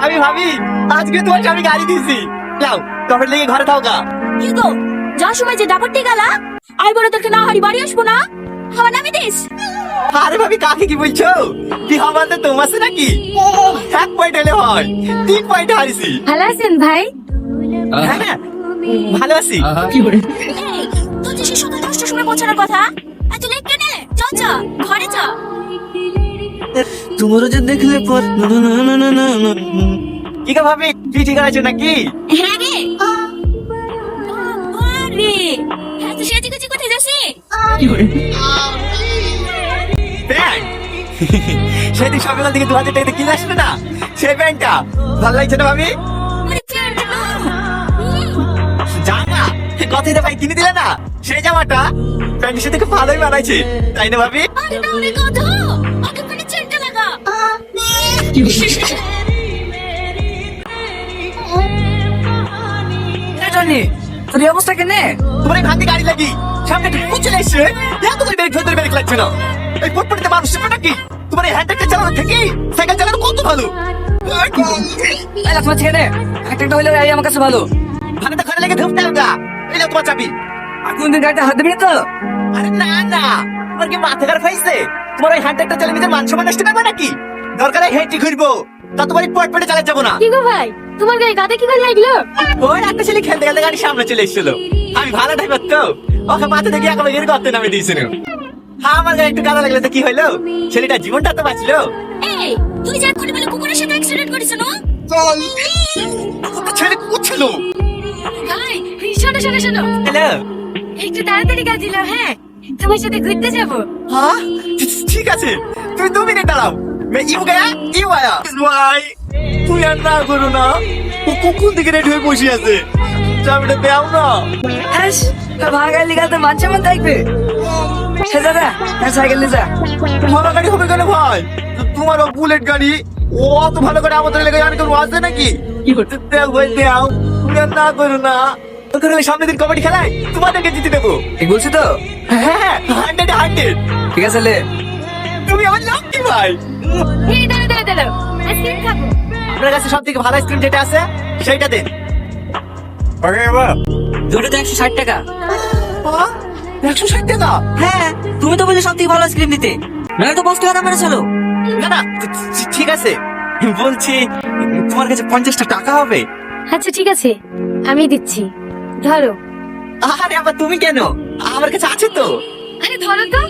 ভাবি ভাবি, আজকে তোমার আমি গাড়ি দিয়েছি। যাও টপের লেগে ঘরে থাও গা। কি গো, যাওয়ার সময় যে ডাবরটি গেলা, আই বড় তোকে না হারি বাড়ি আসবো না, খাবার নামি দিস। আরে ভাবি, কাকে কি বলছো? কি হবার তো তোমার আছে নাকি? 1 পয়েন্ট হলে হয়, 3 পয়েন্ট হারিয়েছি। ভালো আছেন ভাই? হ্যাঁ ভালো আছি। এই, তোর যে সে সকাল 10টার সময় পৌঁছানোর কথা, এত লেট কেন? চল চল ঘরে চল। তোমারও যে দেখলে পর কি গো ভাবি, তুই ঠিক আছে নাকি? হ্যাঁ রে, আরে এত সেজে গুজে কোথায় যাচ্ছি? ব্যাংক সেদিন সকাল থেকে 2000 টাকা কিনে আসলে না, সেই ব্যাংকটা ভালো লাগছে না ভাবি? আরে ফ্রেন্ড না, জামা কথাতে ভাই কিনে দিলে না, সেই জামাটা প্যান্টের সাথে খুব ভালোই মানাইছে, তাই না ভাবি? আরে না রে কথা, আগে ফোনে চেনটা লাগা। তোর এই অবস্থা কেনে? তোমার এই ভান্তি গাড়ি লাগি সামনে একটু কুচে এসছে, এত করে ব্রেক লাগছে না। এই পটপটিতে মানুষ চেপে নাকি? তোমার এই হ্যান্ডটা চালানো থেকে সাইকেল চালানো কত ভালো। তোমার ছেলে একটা হইলে এই আমার কাছে ভালো। ভাঙাটা ঘরে লেগে ধুপতে গা, এই নাও তোমার চাবি। আর কোনদিন গাড়িতে হাত দিবি না তো? আরে না না, তোমার কি মাথা খারাপ হয়েছে? তোমার ওই হ্যান্ডটা চালিয়ে নিজের মান সম্মান নষ্ট করবে নাকি? দরকারে হেঁটে ঘুরবো, তা তোমার এই পটপটে চালাতে যাবো না। কি গো ভাই, তোমার গায়ে গাদা কি করে লাগলো? ওই একটা ছেলে খেলতে খেলতে গাড়ি সামনে চলে এসেছিল, আমি ভালো ড্রাইভার তো, ওকে মাথা থেকে একেবারে এর গর্তে নামে দিয়েছিল। হ্যাঁ, আমার গাড়ি একটু গাদা লাগলে তো কি হইলো, ছেলেটা জীবনটা তো বাঁচলো। এই, তুই যা করে বলে কুকুরের সাথে অ্যাক্সিডেন্ট করেছ না? ছেলে কুচ্ছিল। ভাই, শোনো শোনো শোনো, হ্যালো, একটু তাড়াতাড়ি কাজ দিল। হ্যাঁ, তোমার সাথে ঘুরতে যাবো। হ্যাঁ ঠিক আছে, তুমি 2 মিনিট দাঁড়াও। मैं ইউ গয়া ইউ আয়া ভাই, তুই আর না করো না, ও কোন দিকে রেড হয়ে বসে আছে, চাবিটা দাও না। হ্যাঁ, তোর ভাড়া গাড়ি লিখা তো মান সম্মান থাকবে। সে দাদা, হ্যাঁ সাইকেল নিয়ে যা। ভালো গাড়ি হবে কেন ভাই? তোমার বুলেট গাড়ি, ও অত ভালো করে আমাদের এলাকায় আর কেউ আছে নাকি? দেও ভাই দেও, তুমি আর না করো না। ওখানে ওই সামনের দিন কবাডি খেলায় তোমাদেরকে জিতে দেবো। ঠিক বলছি তো? হ্যাঁ 100 ঠিক আছে লে। তুমি আমার লাকি ভাই। এই দাঁড়া দাঁড়া দাঁড়া, আইসক্রিম খাবো। আপনার কাছে সব থেকে ভালো আইসক্রিম যেটা আছে সেইটা দেন। দুটোতে 160 টাকা। 160 টাকা? হ্যাঁ, তুমি তো বললে সব থেকে ভালো আইসক্রিম দিতে, নাহলে তো 5 টাকা দাম চলো। না না ঠিক আছে, বলছি তোমার কাছে 50 টাকা হবে? আচ্ছা ঠিক আছে, আমি দিচ্ছি, ধরো। আরে আবার তুমি কেন, আমার কাছে আছে তো। আরে ধরো তো।